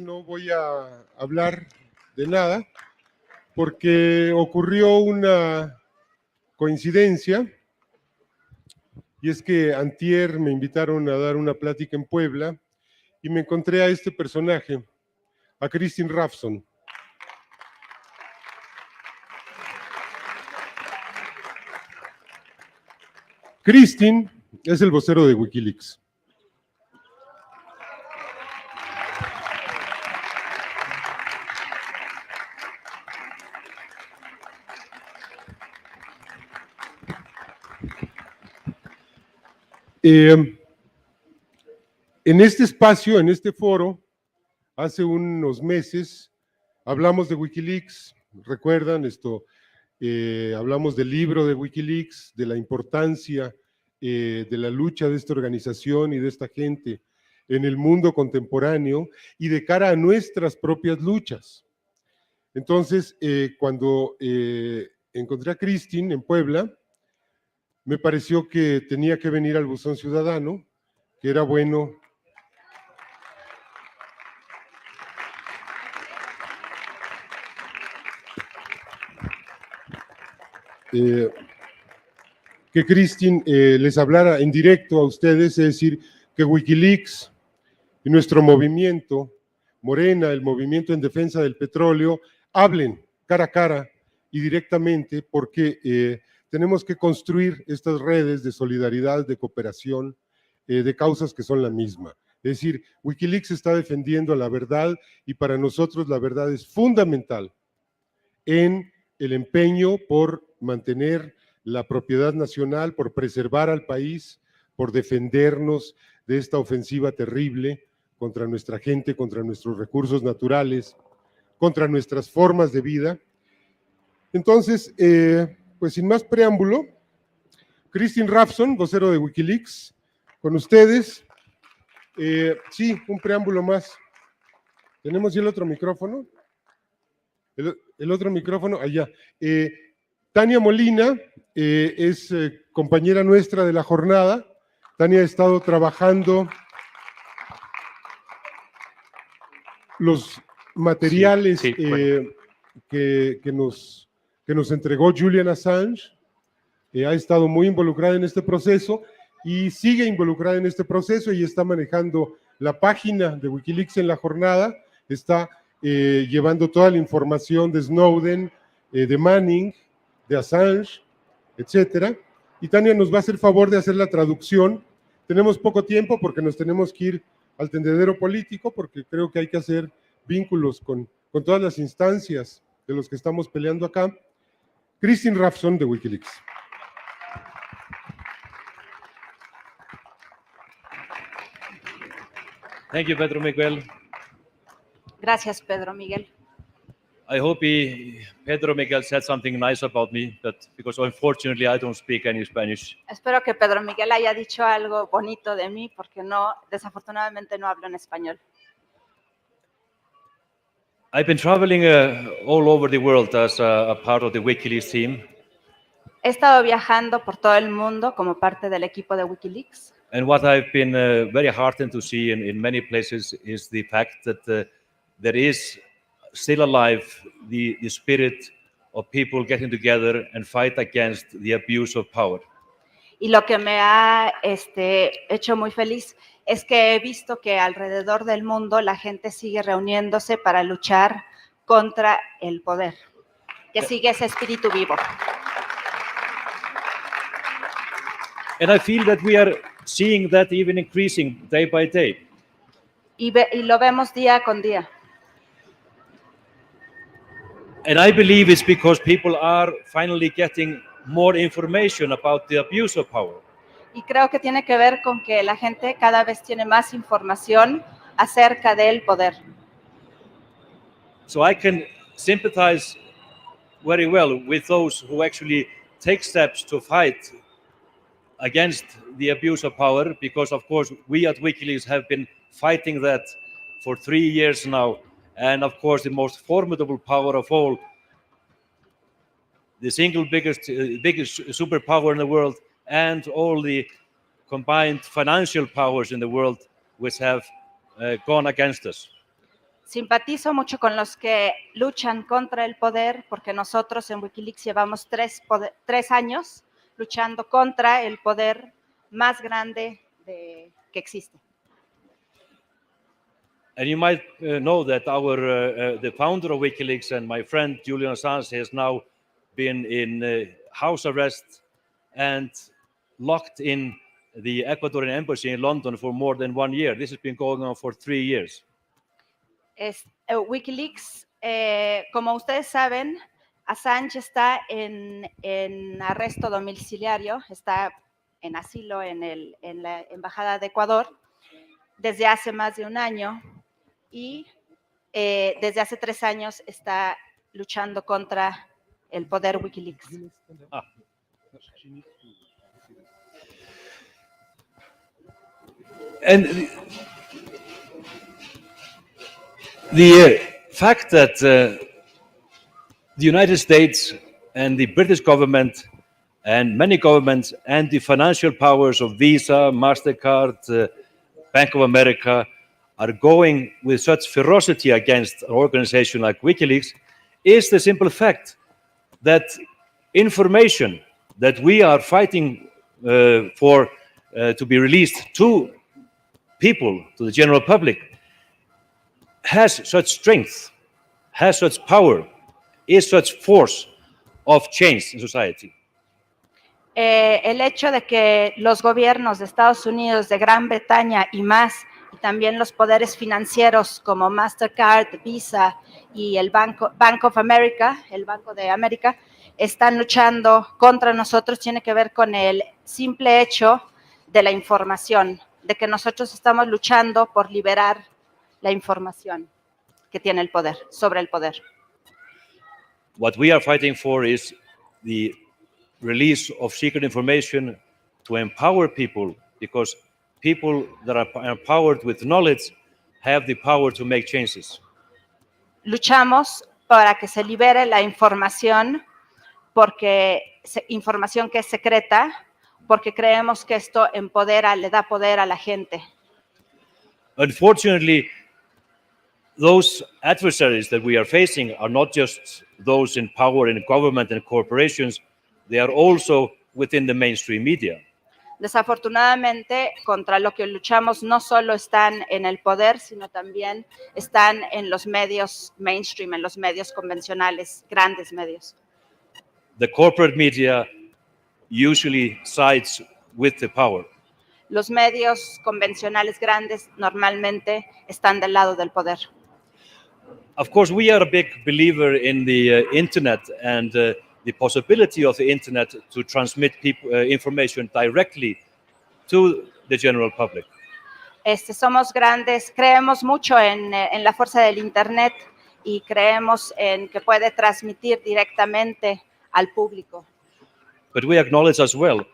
no voy a hablar de nada porque ocurrió una coincidencia y es que antier me invitaron a dar una plática en Puebla y me encontré a este personaje, a Kristinn Hrafnsson. Kristinn es el vocero de Wikileaks. En este espacio, en este foro, hace unos meses, hablamos de Wikileaks, ¿recuerdan esto? Hablamos del libro de Wikileaks, de la importancia de la lucha de esta organización y de esta gente en el mundo contemporáneo y de cara a nuestras propias luchas. Entonces, cuando encontré a Kristinn en Puebla, me pareció que tenía que venir al Buzón Ciudadano, que era bueno que Kristinn les hablara en directo a ustedes, es decir, que Wikileaks y nuestro movimiento, Morena, el movimiento en defensa del petróleo, hablen cara a cara y directamente porque tenemos que construir estas redes de solidaridad, de cooperación, de causas que son la misma. Es decir, Wikileaks está defendiendo la verdad y para nosotros la verdad es fundamental en el empeño por mantener la propiedad nacional, por preservar al país, por defendernos de esta ofensiva terrible contra nuestra gente, contra nuestros recursos naturales, contra nuestras formas de vida. Entonces, pues sin más preámbulo, Kristinn Hrafnsson, vocero de Wikileaks, con ustedes. Sí, un preámbulo más. ¿Tenemos ya el otro micrófono? El otro micrófono, allá. Tania Molina es compañera nuestra de la jornada. Tania ha estado trabajando los materiales sí, bueno. que nos entregó Julian Assange. Ha estado muy involucrada en este proceso y sigue involucrada en este proceso y está manejando la página de Wikileaks en la jornada, está llevando toda la información de Snowden, de Manning, de Assange, etcétera. Y Tania nos va a hacer favor de hacer la traducción. Tenemos poco tiempo porque nos tenemos que ir al tendedero político porque creo que hay que hacer vínculos con todas las instancias de los que estamos peleando acá. Kristinn Hrafnsson de Wikileaks. Thank you, Pedro Miguel. Gracias, Pedro Miguel. I hope Pedro Miguel said something nice about me, because unfortunately I don't speak any Spanish. Espero que Pedro Miguel haya dicho algo bonito de mí, porque desafortunadamente no hablo en español. I've been traveling all over the world as a part of the Wikileaks team. He estado viajando por todo el mundo como parte del equipo de Wikileaks. And what I've been very heartened to see in many places is the fact that there is still alive the spirit of people getting together and fight against the abuse of power. Y lo que me ha hecho muy feliz es que he visto que alrededor del mundo la gente sigue reuniéndose para luchar contra el poder, que sigue ese espíritu vivo. And I feel that we are seeing that even increasing day by day. Y lo vemos día con día. And I believe it's because people are finally getting more information about the abuse of power. Y creo que tiene que ver con que la gente cada vez tiene más información acerca del poder. So I can sympathize very well with those who actually take steps to fight against the abuse of power, because of course we at Wikileaks have been fighting that for 3 years now. And of course, the most formidable power of all, the single biggest superpower in the world, and all the combined financial powers in the world which have gone against us. Simpatizo mucho con los que luchan contra el poder, porque nosotros en Wikileaks llevamos 3 años luchando contra el poder más grande que existe. And you might know that the founder of WikiLeaks and my friend Julian Assange has now been in house arrest and locked in the Ecuadorian embassy in London for more than 1 year. This has been going on for 3 years. Wikileaks, como ustedes saben, Assange está en arresto domiciliario, está en asilo en la Embajada de Ecuador desde hace más de 1 año y desde hace 3 años está luchando contra el poder Wikileaks. And the fact that the United States and the British government and many governments and the financial powers of Visa, MasterCard, Bank of America are going with such ferocity against an organization like WikiLeaks is the simple fact that information that we are fighting for to be released to people, to the general public, has such strength, has such power, is such force of change in society. El hecho de que los gobiernos de Estados Unidos, de Gran Bretaña y más, y también los poderes financieros como MasterCard, Visa y el Bank of America, el Banco de América, están luchando contra nosotros, tiene que ver con el simple hecho de la información, de que nosotros estamos luchando por liberar la información que tiene el poder, sobre el poder. What we are fighting for is the release of secret information to empower people, because people that are empowered with knowledge have the power to make changes. Luchamos para que se libere la información, porque información que es secreta, porque creemos que esto empodera, le da poder a la gente. Unfortunately, those adversaries that we are facing are not just those in power in government and corporations, they are also within the mainstream media. Desafortunadamente, contra lo que luchamos no solo están en el poder, sino también están en los medios mainstream, en los medios convencionales, grandes medios. The corporate media usually sides with the power. Los medios convencionales grandes normalmente están del lado del poder. Of course, we are a big believer in the internet and the possibility of the internet to transmit information directly to the general public. Somos grandes, creemos mucho en la fuerza del internet y creemos en que puede transmitir directamente al público. But we acknowledge as well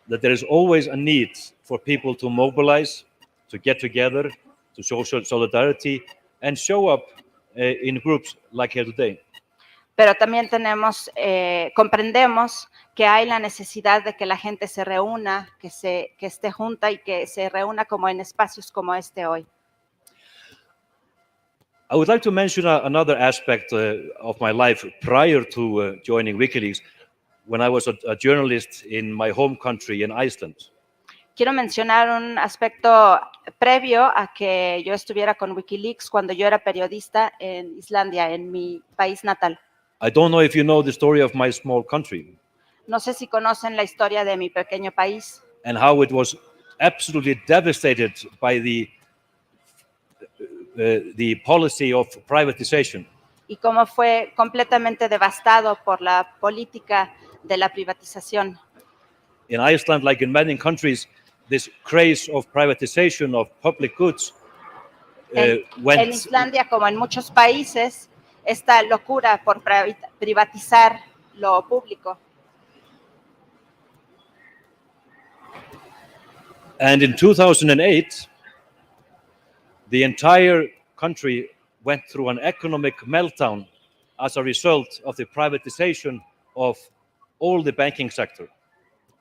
that there is always a need for people to mobilize, to get together, to show solidarity and show up in groups like here today. Pero también comprendemos que hay la necesidad de que la gente se reúna, que esté junta y que se reúna como en espacios como este hoy. I would like to mention another aspect of my life prior to joining WikiLeaks, when I was a journalist in my home country in Iceland. Quiero mencionar un aspecto previo a que yo estuviera con WikiLeaks cuando yo era periodista en Islandia, en mi país natal. I don't know if you know the story of my small country. No sé si conocen la historia de mi pequeño país. And how it was absolutely devastated by the policy of privatization. Y cómo fue completamente devastado por la política de la privatización. In Iceland, like in many countries, this craze of privatization of public goods went. En Islandia, como en muchos países, esta locura por privatizar lo público. And in 2008, the entire country went through an economic meltdown as a result of the privatization of all the banking sector.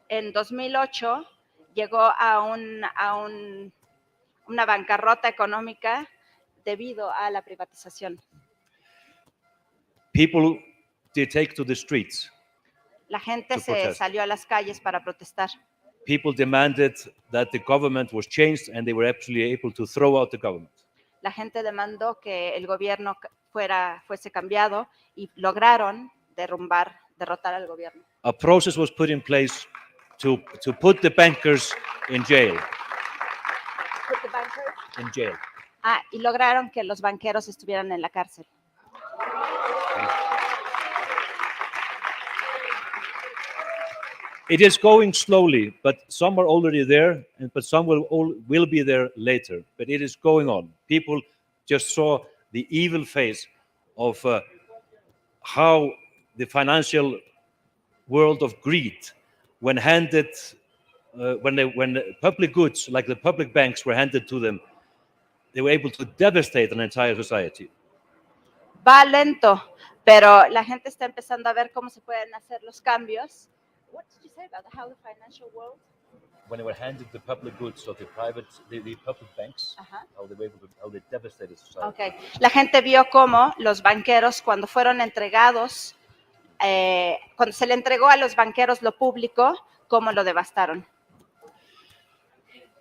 En 2008 llegó a una bancarrota económica debido a la privatización. People did take to the streets. La gente To se protest. salió a las calles para protestar. People demanded that the government was changed, and they were actually able to throw out the government. La gente demandó que el gobierno fuese cambiado y lograron derrotar al gobierno. A process was put in place to put the bankers in jail. In jail. Y lograron que los banqueros estuvieran en la cárcel. It is going slowly, but some are already there, but some will be there later. But it is going on. People just saw the evil face of how the financial world of greed, when public goods like the public banks were handed to them, they were able to devastate an entire society. Va lento, pero la gente está empezando a ver cómo se pueden hacer los cambios. What did you say about how the financial world? When they were handed the public goods of the public banks, how they devastated society. Okay. La gente vio cómo los banqueros, cuando fueron entregados, cuando se le entregó a los banqueros lo público, cómo lo devastaron.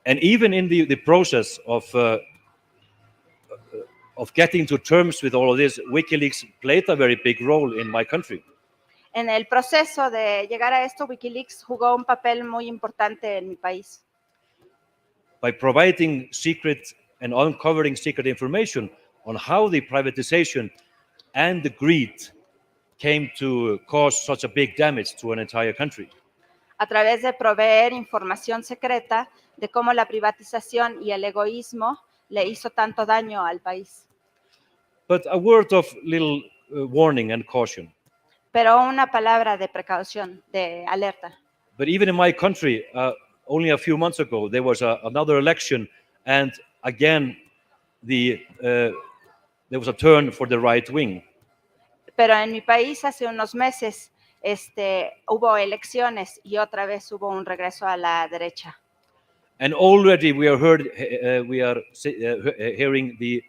And even in the process of getting to terms with all of this, Wikileaks played a very big role in my country. En el proceso de llegar a esto, Wikileaks jugó un papel muy importante en mi país. By providing secret and uncovering secret information on how the privatization and the greed came to cause such a big damage to an entire country. A través de proveer información secreta de cómo la privatización y el egoísmo le hizo tanto daño al país. But a word of little warning and caution. Pero una palabra de precaución, de alerta. But even in my country, only a few months ago, there was another election, and again, there was a turn for the right wing. Pero en mi país hace unos meses hubo elecciones y otra vez hubo un regreso a la derecha. And already we are hearing the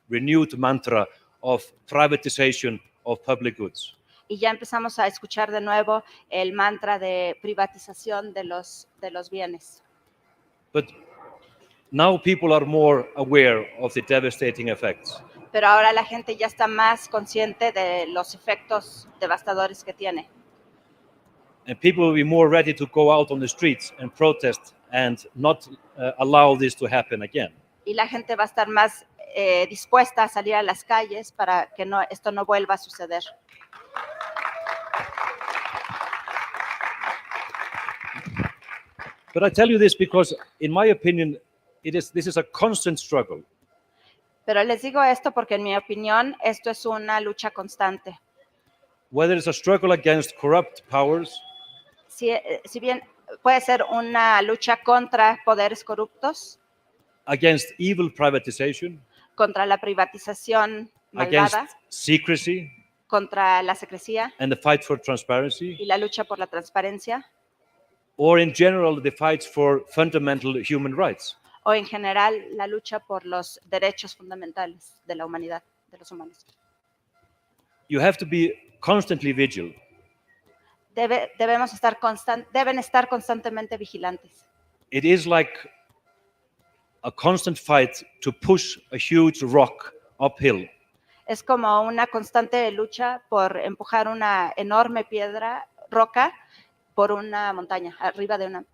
renewed mantra of privatization of public goods. Y ya empezamos a escuchar de nuevo el mantra de privatización de los bienes. But now people are more aware of the devastating effects. Pero ahora la gente ya está más consciente de los efectos devastadores que tiene. And people will be more ready to go out on the streets and protest and not allow this to happen again. Y la gente va a estar más dispuesta a salir a las calles para que esto no vuelva a suceder. But I tell you this because, in my opinion, this is a constant struggle. Pero les digo esto porque en mi opinión esto es una lucha constante. Whether it's a struggle against corrupt powers, Si bien puede ser una lucha contra poderes corruptos, against evil privatization, contra la privatización against malvada, secrecy, contra la secrecía and the fight for transparency, y la lucha por la transparencia, or in general, the fight for fundamental human rights. o en general la lucha por los derechos fundamentales de la humanidad, de los humanos. You have to be constantly vigilant. Deben estar constantemente vigilantes. It is like a constant fight to push a huge rock uphill. Es como una constante lucha por empujar una enorme roca por una montaña,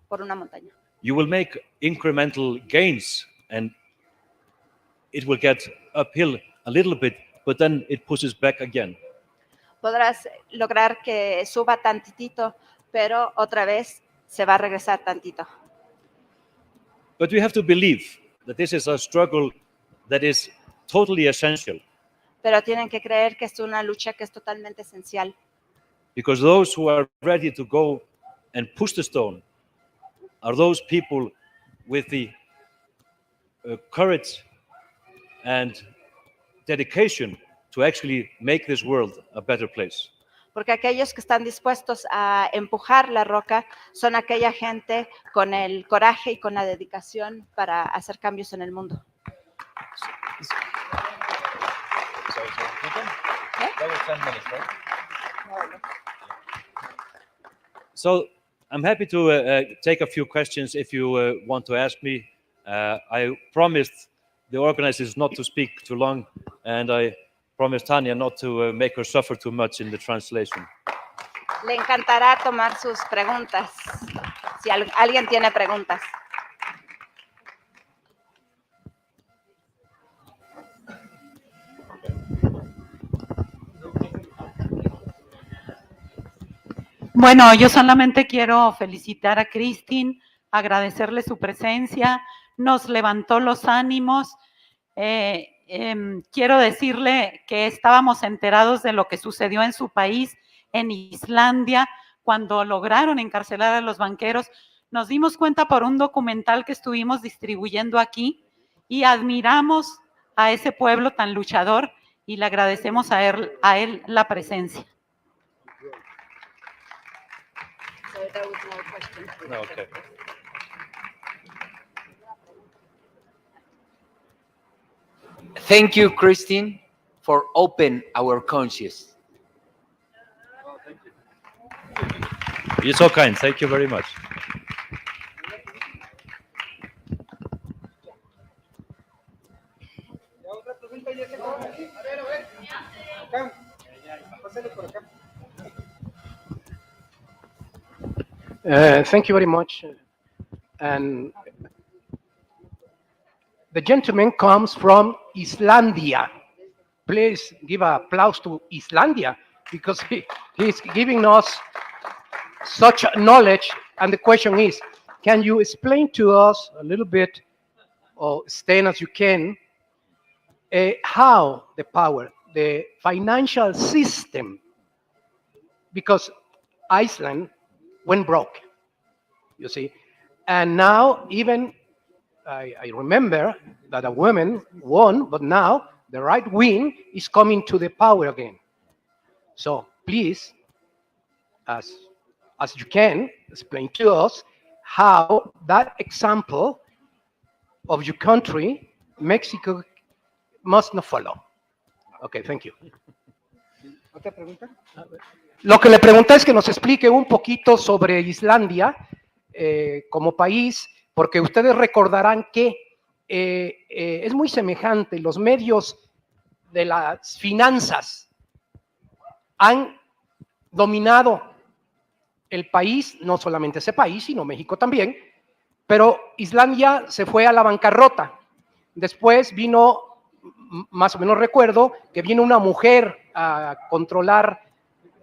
por una montaña. You will make incremental gains and it will get uphill a little bit, but then it pushes back again. Podrás lograr que suba tantitito, pero otra vez se va a regresar tantito. But we have to believe that this is a struggle that is totally essential. Pero tienen que creer que es una lucha que es totalmente esencial. Because those who are ready to go and push the stone are those people with the courage and dedication to actually make this world a better place. Porque aquellos que están dispuestos a empujar la roca son aquella gente con el coraje y con la dedicación para hacer cambios en el mundo. That was 10 minutes, right? So I'm happy to take a few questions if you want to ask me. I promised the organizers not to speak too long, and I promised Tanya not to make her suffer too much in the translation. Le encantará tomar sus preguntas, si alguien tiene preguntas. Bueno, yo solamente quiero felicitar a Kristinn, agradecerle su presencia, nos levantó los ánimos. Quiero decirle que estábamos enterados de lo que sucedió en su país, en Islandia, cuando lograron encarcelar a los banqueros. Nos dimos cuenta por un documental que estuvimos distribuyendo aquí y admiramos a ese pueblo tan luchador y le agradecemos a él la presencia. No, okay. Thank you, Kristinn, for open our conscience. You're so kind. Thank you very much. Thank you very much. And the gentleman comes from Islandia. Please give an applause to Islandia because he's giving us such knowledge. And the question is, can you explain to us a little bit, or extend as you can, how the power, the financial system, because Iceland went broke, you see, and now even I remember that a woman won, but now the right wing is coming to the power again. So please, as you can, explain to us how that example of your country, Mexico, must not follow. Okay, thank you. ¿Otra pregunta? Lo que le pregunté es que nos explique un poquito sobre Islandia como país, porque ustedes recordarán que es muy semejante. Los medios de las finanzas han dominado el país, no solamente ese país, sino México también, pero Islandia se fue a la bancarrota. Después vino, más o menos recuerdo, que vino una mujer a controlar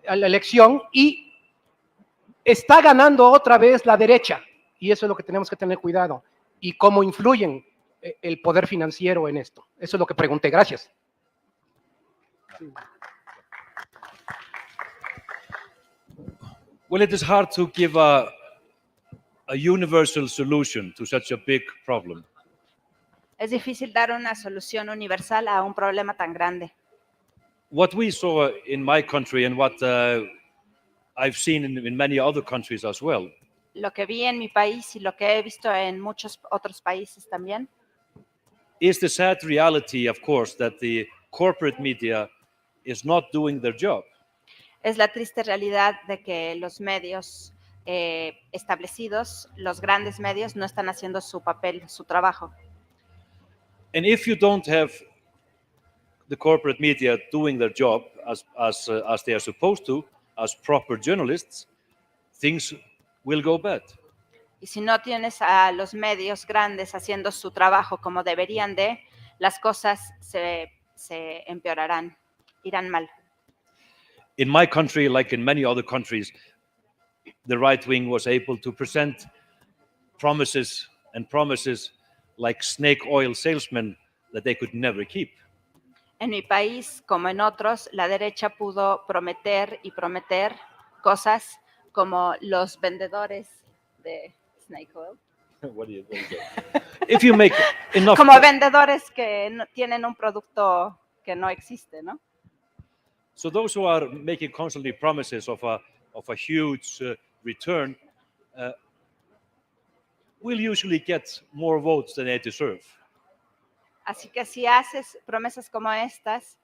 la elección y está ganando otra vez la derecha, y eso es lo que tenemos que tener cuidado, y cómo influyen el poder financiero en esto. Eso es lo que pregunté. Gracias. Well, it is hard to give a universal solution to such a big problem. Es difícil dar una solución universal a un problema tan grande. What we saw in my country and what I've seen in many other countries as well Lo que vi en mi país y lo que he visto en muchos otros países también is the sad reality, of course, that the corporate media is not doing their job. es la triste realidad de que los medios establecidos, los grandes medios, no están haciendo su papel, su trabajo. And if you don't have the corporate media doing their job as they are supposed to, as proper journalists, things will go bad. Y si no tienes a los medios grandes haciendo su trabajo como deberían de, las cosas se empeorarán, irán mal. In my country, like in many other countries, the right wing was able to present promises like snake oil salesmen that they could never keep. En mi país, como en otros, la derecha pudo prometer y prometer cosas como los vendedores de snake oil. What do you If you make enough, Como vendedores que tienen un producto que no existe, ¿no? so those who are making constantly promises of a huge return will usually get more votes than they deserve. Así que si haces promesas como estas,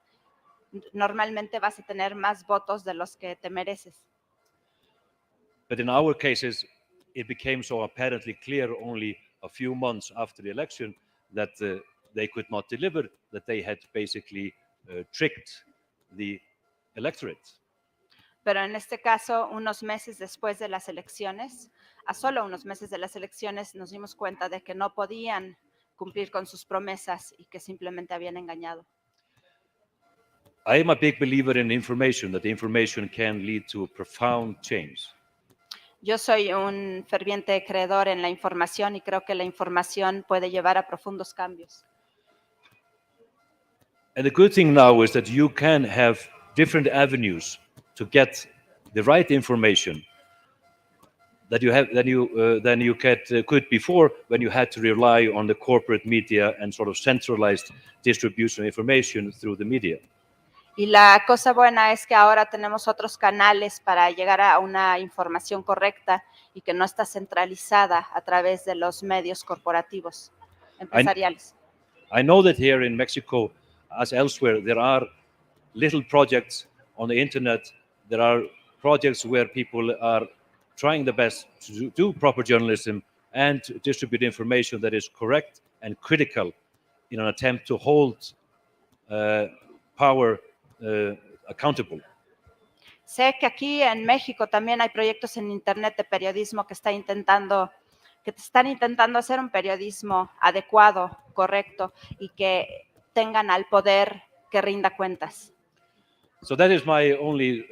normalmente vas a tener más votos de los que te mereces. But in our cases, it became so apparently clear only a few months after the election that they could not deliver, that they had basically tricked the electorate. Pero en este caso, unos meses después de las elecciones, a solo unos meses de las elecciones, nos dimos cuenta de que no podían cumplir con sus promesas y que simplemente habían engañado. I am a big believer in information, that information can lead to profound change. Yo soy un ferviente creedor en la información y creo que la información puede llevar a profundos cambios. And the good thing now is that you can have different avenues to get the right information that you have than you could before, when you had to rely on the corporate media and sort of centralized distribution of information through the media. Y la cosa buena es que ahora tenemos otros canales para llegar a una información correcta y que no está centralizada a través de los medios corporativos, empresariales. I know that here in Mexico, as elsewhere, there are little projects on the internet. There are projects where people are trying their best to do proper journalism and to distribute information that is correct and critical in an attempt to hold power accountable. Sé que aquí en México también hay proyectos en internet de periodismo que están intentando hacer un periodismo adecuado, correcto y que tengan al poder que rinda cuentas. So that is my only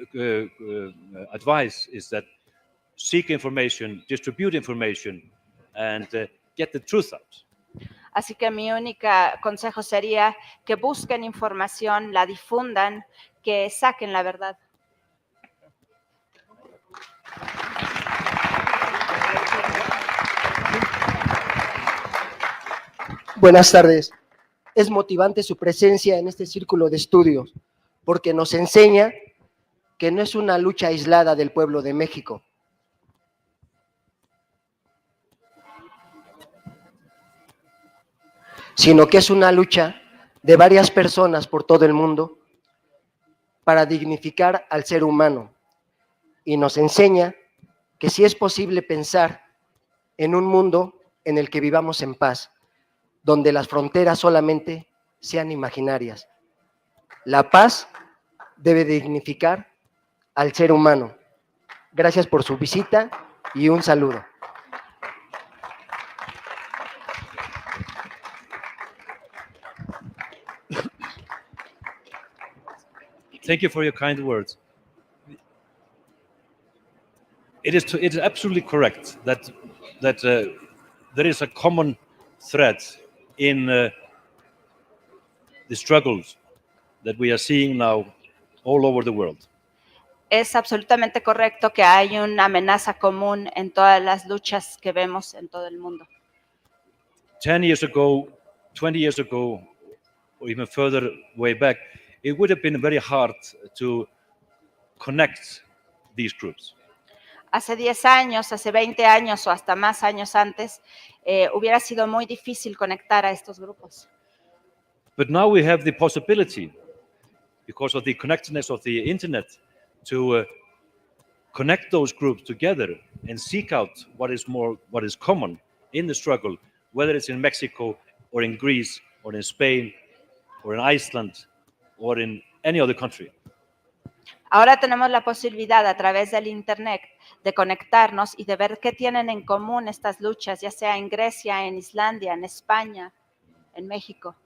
advice, is that seek information, distribute information, and get the truth out. Así que mi único consejo sería que busquen información, la difundan, que saquen la verdad. Buenas tardes. Es motivante su presencia en este círculo de estudios, porque nos enseña que no es una lucha aislada del pueblo de México. Sino que es una lucha de varias personas por todo el mundo para dignificar al ser humano. Y nos enseña que sí es posible pensar en un mundo en el que vivamos en paz, donde las fronteras solamente sean imaginarias. La paz debe dignificar al ser humano. Gracias por su visita y un saludo. Thank you for your kind words. It is absolutely correct that there is a common thread in the struggles that we are seeing now all over the world. Es absolutamente correcto que hay una amenaza común en todas las luchas que vemos en todo el mundo. 10 years ago, 20 years ago, or even further way back, it would have been very hard to connect these groups. Hace 10 años, hace 20 años o hasta más años antes, hubiera sido muy difícil conectar a estos grupos. But now we have the possibility, because of the connectedness of the internet, to connect those groups together and seek out what is common in the struggle, whether it's in Mexico or in Greece or in Spain or in Iceland or in any other country. Ahora tenemos la posibilidad a través del internet de conectarnos y de ver qué tienen en común estas luchas, ya sea en Grecia, en Islandia, en España, en México.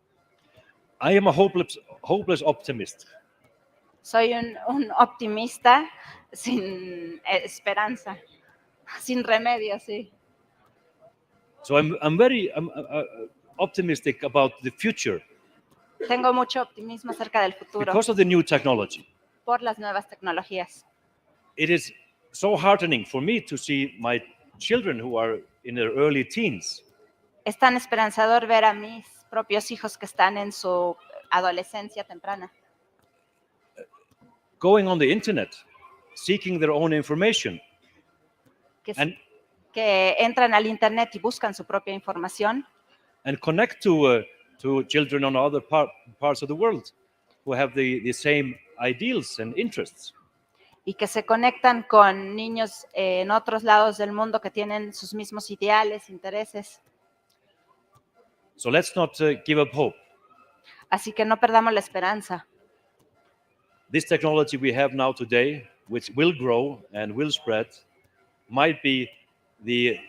I am a hopeless optimist. Soy un optimista sin esperanza, sin remedio, sí. So I'm very optimistic about the future Tengo mucho optimismo acerca del futuro because of the new technology. por las nuevas tecnologías. It is so heartening for me to see my children who are in their early teens Es tan esperanzador ver a mis propios hijos que están en su adolescencia temprana, going on the internet, seeking their own information. que, And- que entran al internet y buscan su propia información and connect to children on other parts of the world who have the same ideals and interests. y que se conectan con niños en otros lados del mundo que tienen sus mismos ideales, intereses. So let's not give up hope. Así que no perdamos la esperanza. This technology we have now today, which will grow and will spread, might be the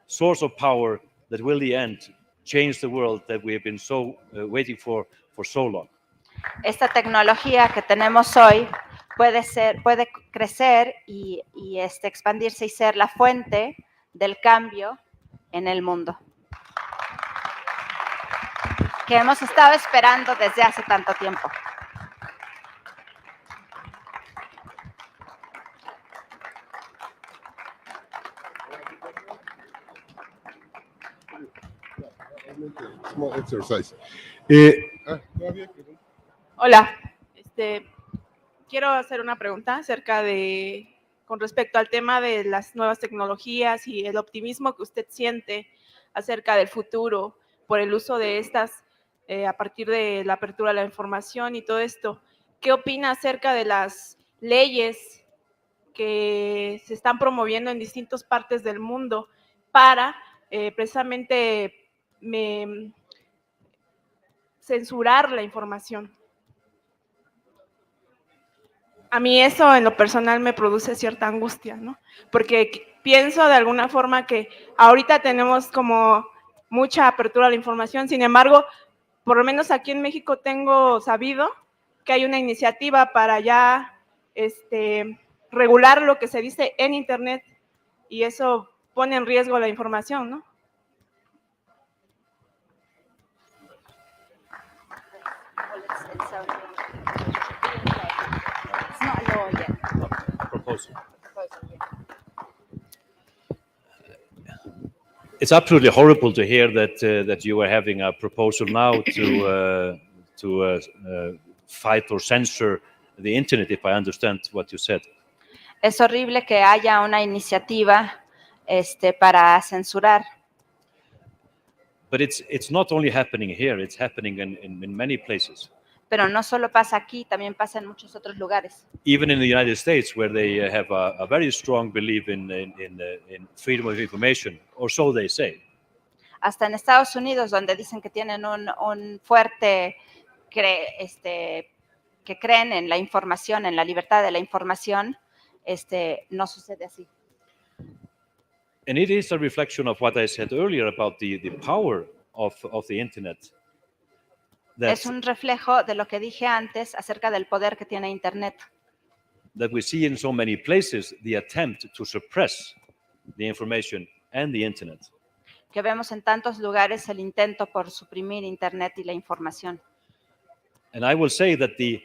source of power that will, in the end, change the world that we have been so waiting for so long. Esta tecnología que tenemos hoy puede crecer y expandirse y ser la fuente del cambio en el mundo que hemos estado esperando desde hace tanto tiempo. Small exercise. Hola, quiero hacer una pregunta con respecto al tema de las nuevas tecnologías y el optimismo que usted siente acerca del futuro por el uso de estas a partir de la apertura de la información y todo esto. ¿Qué opina acerca de las leyes que se están promoviendo en distintas partes del mundo para precisamente censurar la información? A mí eso en lo personal me produce cierta angustia, ¿no? Porque pienso de alguna forma que ahorita tenemos como mucha apertura a la información, sin embargo, por lo menos aquí en México tengo sabido que hay una iniciativa para ya regular lo que se dice en Internet y eso pone en riesgo la información, ¿no? It's absolutely horrible to hear that you are having a proposal now to fight or censor the internet, if I understand what you said. Es horrible que haya una iniciativa para censurar. But it's not only happening here; it's happening in many places. Pero no solo pasa aquí, también pasa en muchos otros lugares. Even in the United States, where they have a very strong belief in freedom of information, or so they say. Hasta en Estados Unidos, donde dicen que tienen un fuerte que creen en la información, en la libertad de la información, no sucede así. And it is a reflection of what I said earlier about the power of the internet. Es un reflejo de lo que dije antes acerca del poder que tiene Internet. That we see in so many places the attempt to suppress the information and the internet. Que vemos en tantos lugares el intento por suprimir Internet y la información. And I will say that the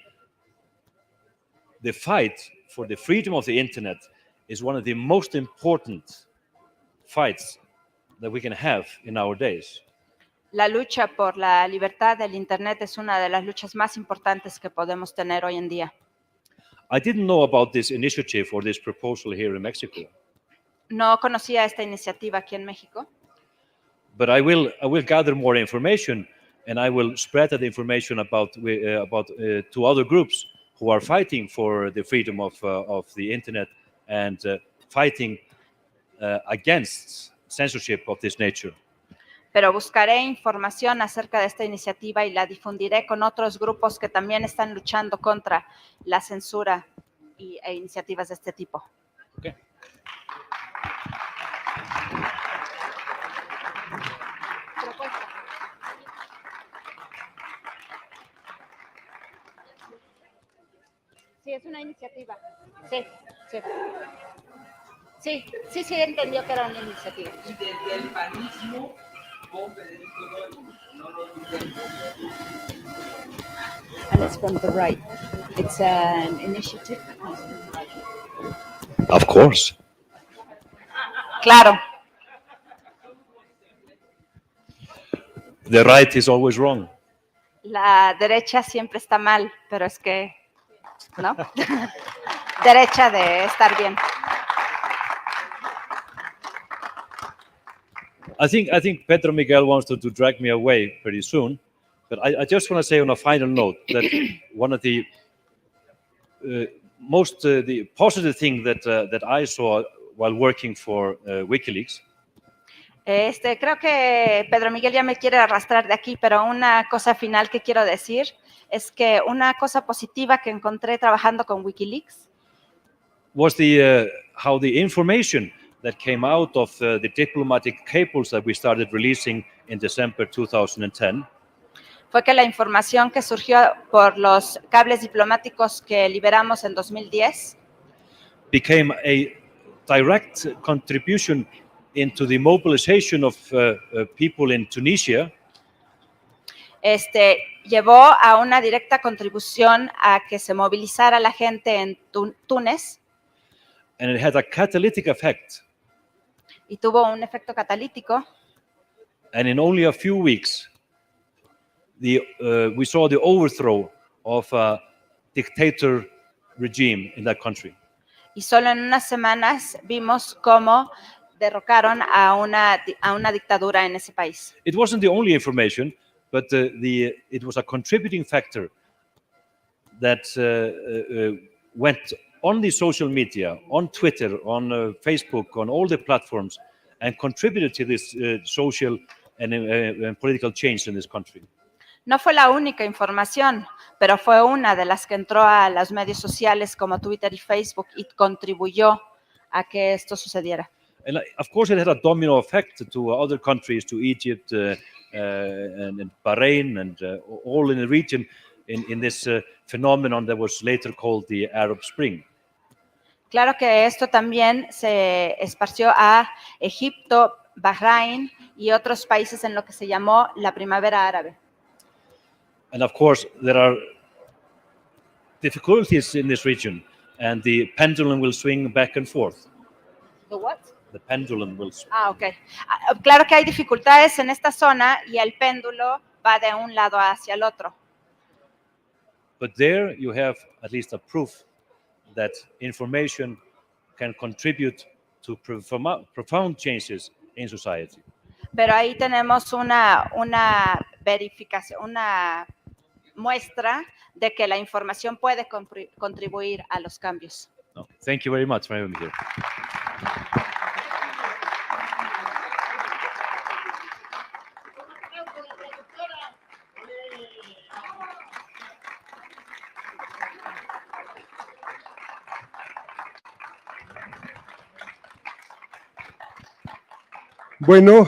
fight for the freedom of the internet is one of the most important fights that we can have in our days. La lucha por la libertad del Internet es una de las luchas más importantes que podemos tener hoy en día. I didn't know about this initiative or this proposal here in Mexico. No conocía esta iniciativa aquí en México. But I will gather more information and I will spread that information about to other groups who are fighting for the freedom of the internet and fighting against censorship of this nature. Pero buscaré información acerca de esta iniciativa y la difundiré con otros grupos que también están luchando contra la censura e iniciativas de este tipo. Okay. Sí, es una iniciativa. Sí. Sí, entendió que era una iniciativa. Y desde el panismo con Federico no lo olvidemos. And it's from the right. It's an initiative. Of course. Claro. The right is always wrong. La derecha siempre está mal, pero es que, ¿no? Derecha de estar bien. I think Pedro Miguel wants to drag me away pretty soon, But I just want to say on a final note that one of the the positive thing that I saw while working for WikiLeaks. Creo que Pedro Miguel ya me quiere arrastrar de aquí, pero una cosa final que quiero decir es que una cosa positiva que encontré trabajando con WikiLeaks Was how the information that came out of the diplomatic cables that we started releasing in December 2010 fue que la información que surgió por los cables diplomáticos que liberamos en 2010 became a direct contribution into the mobilization of people in Tunisia llevó a una directa contribución a que se movilizara la gente en Túnez and it had a catalytic effect. Y tuvo un efecto catalítico. And in only a few weeks, we saw the overthrow of a dictator regime in that country. Y solo en unas semanas vimos cómo derrocaron a una dictadura en ese país. It wasn't the only information, but it was a contributing factor that went on the social media, on Twitter, on Facebook, on all the platforms, and contributed to this social and political change in this country. No fue la única información, pero fue una de las que entró a los medios sociales como Twitter y Facebook y contribuyó a que esto sucediera. And of course, it had a domino effect to other countries, to Egypt and Bahrain, and all in the region in this phenomenon that was later called the Arab Spring. Claro que esto también se esparció a Egipto, Bahrain y otros países en lo que se llamó la Primavera Árabe. And of course, there are difficulties in this region, and the pendulum will swing back and forth. The what? The pendulum will swing. Okay. Claro que hay dificultades en esta zona y el péndulo va de un lado hacia el otro. But there you have at least a proof that information can contribute to profound changes in society. Pero ahí tenemos una verificación, una muestra de que la información puede contribuir a los cambios. No, thank you very much for having me here. Bueno,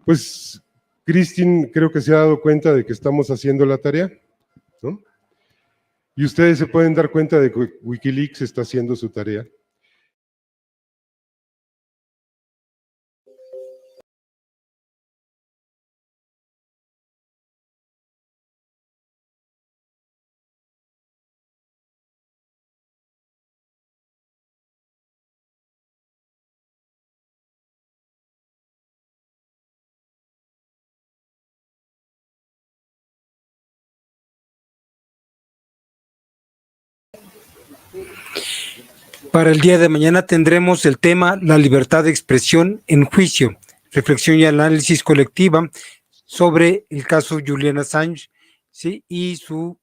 pues Kristinn creo que se ha dado cuenta de que estamos haciendo la tarea, ¿no? Y ustedes se pueden dar cuenta de que Wikileaks está haciendo su tarea. Para el día de mañana tendremos el tema La libertad de expresión en juicio, reflexión y análisis colectiva sobre el caso Julian Assange, ¿sí? Y su